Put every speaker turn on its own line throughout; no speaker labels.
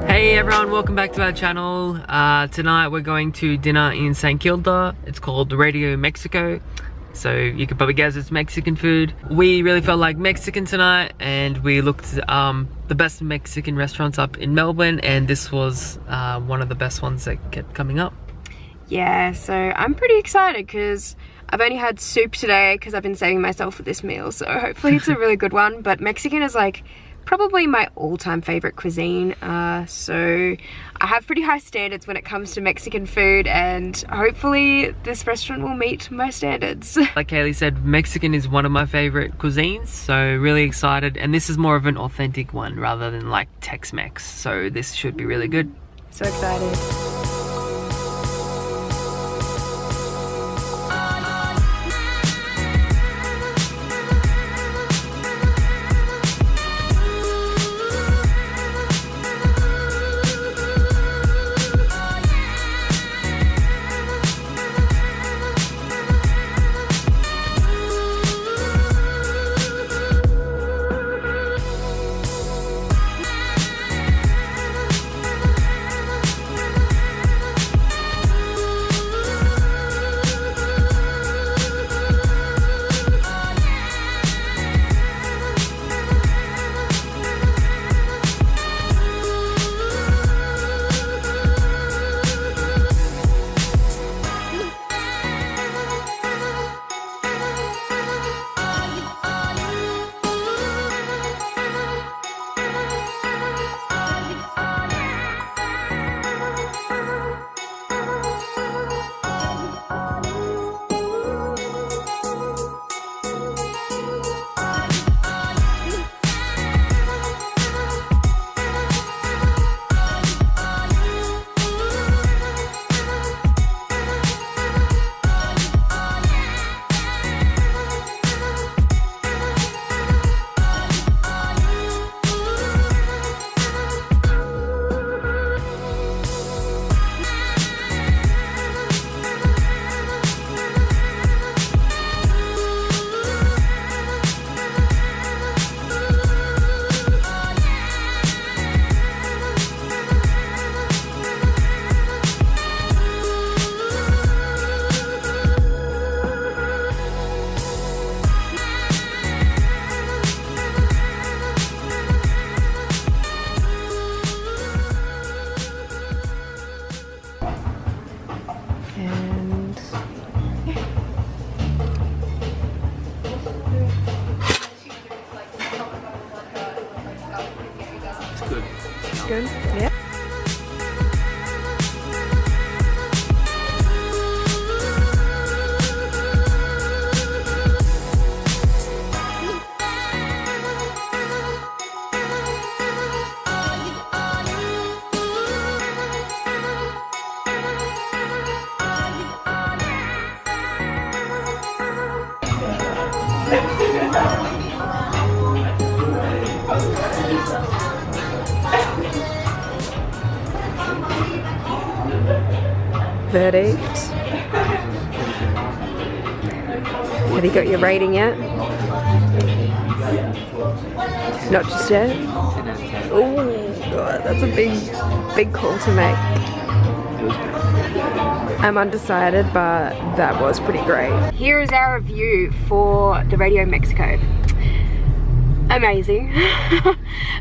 Hey everyone, welcome back to our channel. Tonight we're going to dinner in St Kilda. It's called Radio Mexico. So you could probably guess it's Mexican food. We really felt like Mexican tonight, and we looked at the best Mexican restaurants up in Melbourne, and this was one of the best ones that kept coming up.
Yeah, so I'm pretty excited because I've only had soup today because I've been saving myself for this meal, so hopefully it's a really good one. But Mexican is like probably my all-time favorite cuisine, so I have pretty high standards when it comes to Mexican food, and hopefully this restaurant will meet my standards.
Like Kaylee said, Mexican is one of my favorite cuisines, so really excited. And this is more of an authentic one rather than like Tex-Mex, so this should be really good.
So excited. Good. Yeah. Verdict. Have you got your rating yet? Not just yet? Oh god, that's a big call to make. I'm undecided, but that was pretty great. Here is our review for the Radio Mexico. Amazing.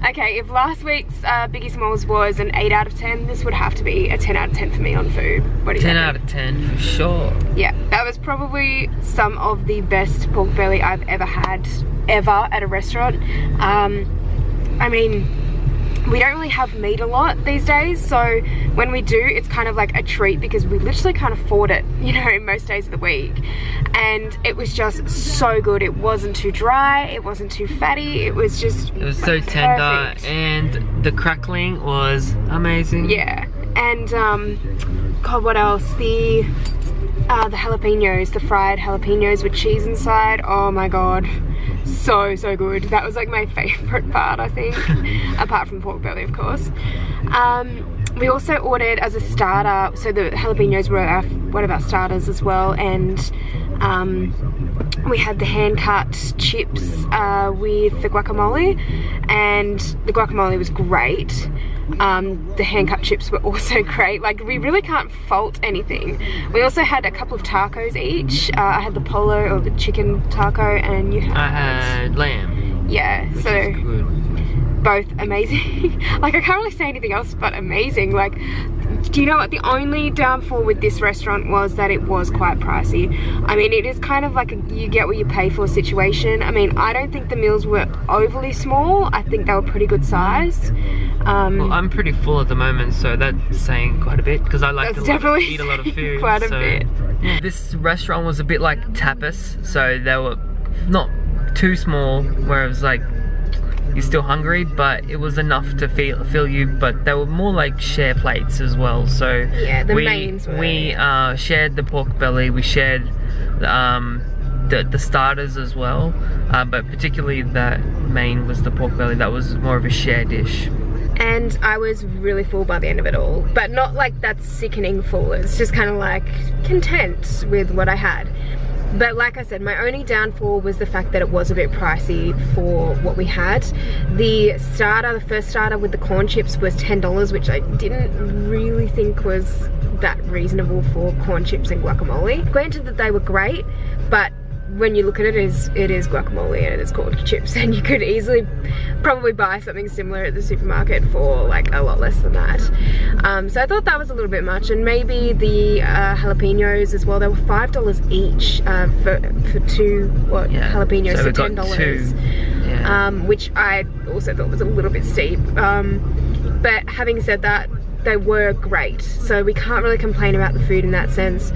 Okay, if last week's Biggie Smalls was an 8 out of 10, this would have to be a 10 out of 10 for me on food. What do you
10
reckon?
out of 10 for sure.
Yeah, that was probably some of the best pork belly I've ever had, at a restaurant. I mean, we don't really have meat a lot these days, so when we do, it's kind of like a treat because we literally can't afford it, you know, most days of the week. And it was just so good. It wasn't too dry, it wasn't too fatty, it was just
It was so tender,
perfect.
and the crackling was amazing.
Yeah, and God, what else? The jalapenos, the fried jalapenos with cheese inside. Oh my god, so good. That was like my favorite part, I think. Apart from pork belly, of course. We also ordered as a starter, so the jalapenos were one of our starters as well, and We had the hand-cut chips with the guacamole, and the guacamole was great. The hand-cut chips were also great. Like, we really can't fault anything. We also had a couple of tacos each. I had the polo, or the chicken taco, and you had...
I had lamb.
Yeah,
which
so
is good.
Both amazing. Like, I can't really say anything else but amazing. Like, do you know what? The only downfall with this restaurant was that it was quite pricey. I mean, it is kind of like a you get what you pay for situation. I mean, I don't think the meals were overly small. I think they were pretty good sized.
Well, I'm pretty full at the moment, so that's saying quite a bit, because I like to eat a lot of food.
Quite a bit.
Yeah. This restaurant was a bit like tapas, so they were not too small, where it was like you're still hungry, but it was enough to fill you. But they were more like share plates as well. So
yeah, the mains were.
We shared the pork belly. We shared the starters as well, but particularly the main was the pork belly. That was more of a share dish.
And I was really full by the end of it all, but not like that sickening full. It's just kind of like content with what I had. But like I said, my only downfall was the fact that it was a bit pricey for what we had. The first starter with the corn chips was $10, which I didn't really think was that reasonable for corn chips and guacamole. Granted that they were great, but when you look at it, it is guacamole and it is corn chips, and you could easily probably buy something similar at the supermarket for like a lot less than that. So I thought that was a little bit much, and maybe the jalapenos as well. They were $5 each for two jalapenos, so $10, which I also thought was a little bit steep. But having said that, they were great, so we can't really complain about the food in that sense.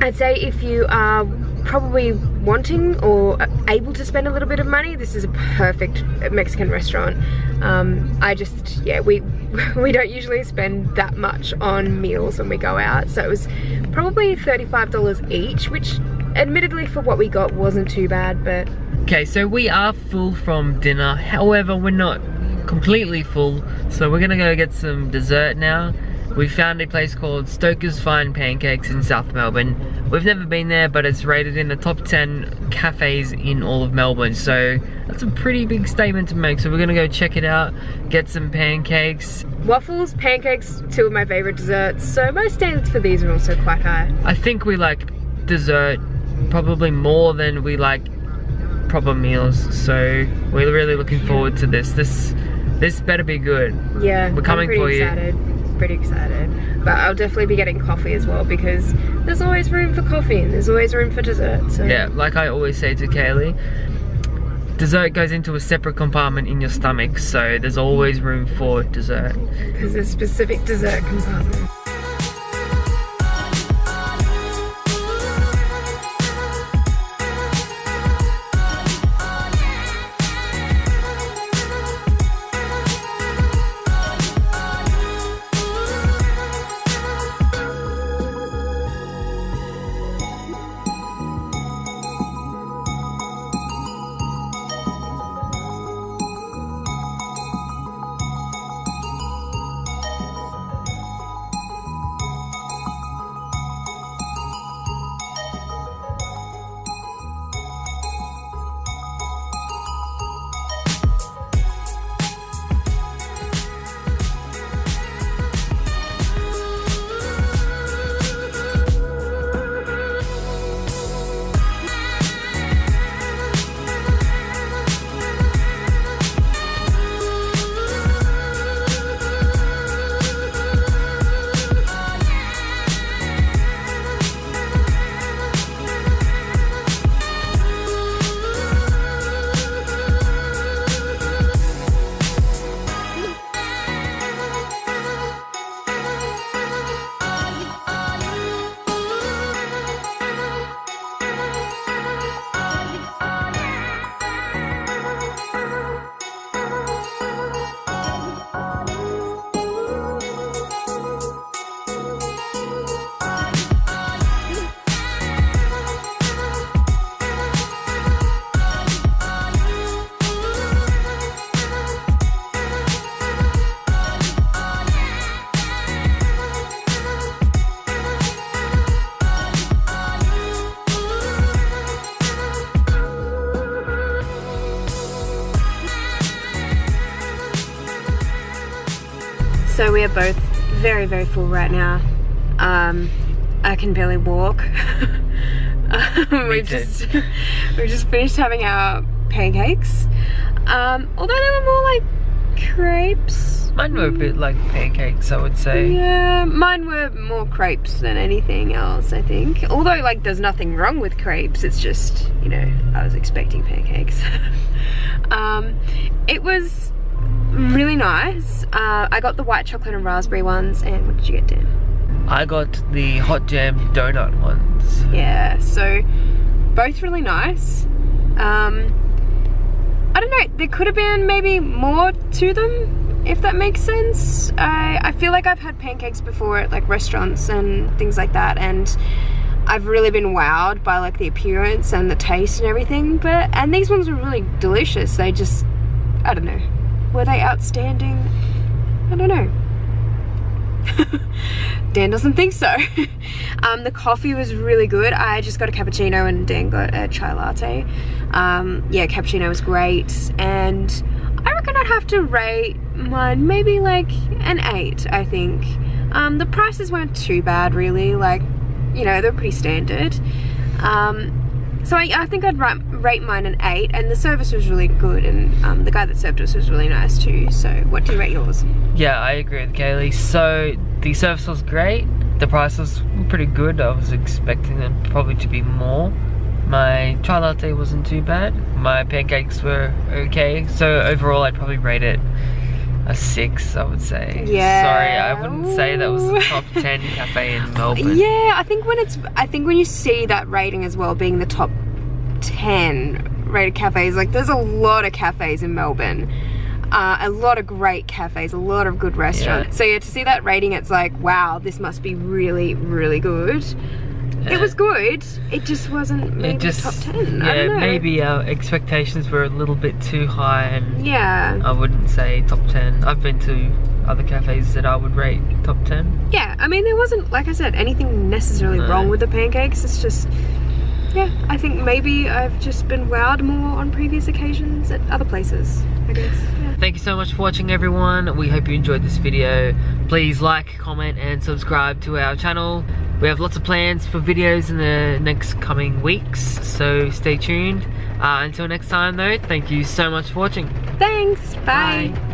I'd say if you are probably wanting or able to spend a little bit of money, this is a perfect Mexican restaurant. We don't usually spend that much on meals when we go out, so it was probably $35 each, which admittedly for what we got wasn't too bad. But
okay, so we are full from dinner, however we're not completely full, so we're gonna go get some dessert now. We found a place called Stoker's Fine Pancakes in South Melbourne. We've never been there, but it's rated in the top 10 cafes in all of Melbourne, so that's a pretty big statement to make. So we're gonna go check it out, get some pancakes.
Waffles, pancakes, two of my favorite desserts, so my standards for these are also quite high.
I think we like dessert probably more than we like proper meals, so we're really looking forward to this. This better be good.
Yeah,
we're coming for you.
Pretty excited, but I'll definitely be getting coffee as well, because there's always room for coffee and there's always room for dessert. So
yeah, like I always say to Kaylee, dessert goes into a separate compartment in your stomach, so there's always room for dessert.
There's a specific dessert compartment. So we are both very, very full right now. I can barely walk. We've just finished having our pancakes. Although they were more like crepes.
Mine were a bit like pancakes, I would say.
Yeah, mine were more crepes than anything else, I think. Although, like, there's nothing wrong with crepes. It's just, you know, I was expecting pancakes. It was really nice. I got the white chocolate and raspberry ones. And what did you get, Dan?
I got the hot jam donut ones.
Yeah, so both really nice. I don't know, there could have been maybe more to them, if that makes sense. I feel like I've had pancakes before at like restaurants and things like that, and I've really been wowed by like the appearance and the taste and everything, and these ones were really delicious. They just, I don't know, were they outstanding? I don't know. Dan doesn't think so. The coffee was really good. I just got a cappuccino and Dan got a chai latte. Yeah, cappuccino was great, and I reckon I'd have to rate mine maybe like an 8, I think. The prices weren't too bad really, like, you know, they're pretty standard. So I think I'd rate mine an 8, and the service was really good, and the guy that served us was really nice too. So what do you rate yours?
Yeah, I agree with Kaylee. So the service was great, the prices were pretty good. I was expecting them probably to be more. My chai latte wasn't too bad, my pancakes were okay, so overall I'd probably rate it a 6, I would say.
Yeah.
Sorry, I wouldn't say that was the top 10 cafe in Melbourne.
Yeah, I think when you see that rating as well being the top 10 rated cafes, like there's a lot of cafes in Melbourne. A lot of great cafes, a lot of good restaurants. Yeah. So yeah, to see that rating, it's like, wow, this must be really, really good. It was good, it just wasn't maybe top 10.
Yeah,
I don't know.
maybe our expectations were a little bit too high, and
yeah,
I wouldn't say top 10. I've been to other cafes that I would rate top 10.
Yeah, I mean, there wasn't, like I said, anything necessarily wrong with the pancakes. It's just, yeah, I think maybe I've just been wowed more on previous occasions at other places, I guess. Yeah.
Thank you so much for watching, everyone. We hope you enjoyed this video. Please like, comment and subscribe to our channel. We have lots of plans for videos in the next coming weeks, so stay tuned. Until next time though, thank you so much for watching.
Thanks, bye.
Bye.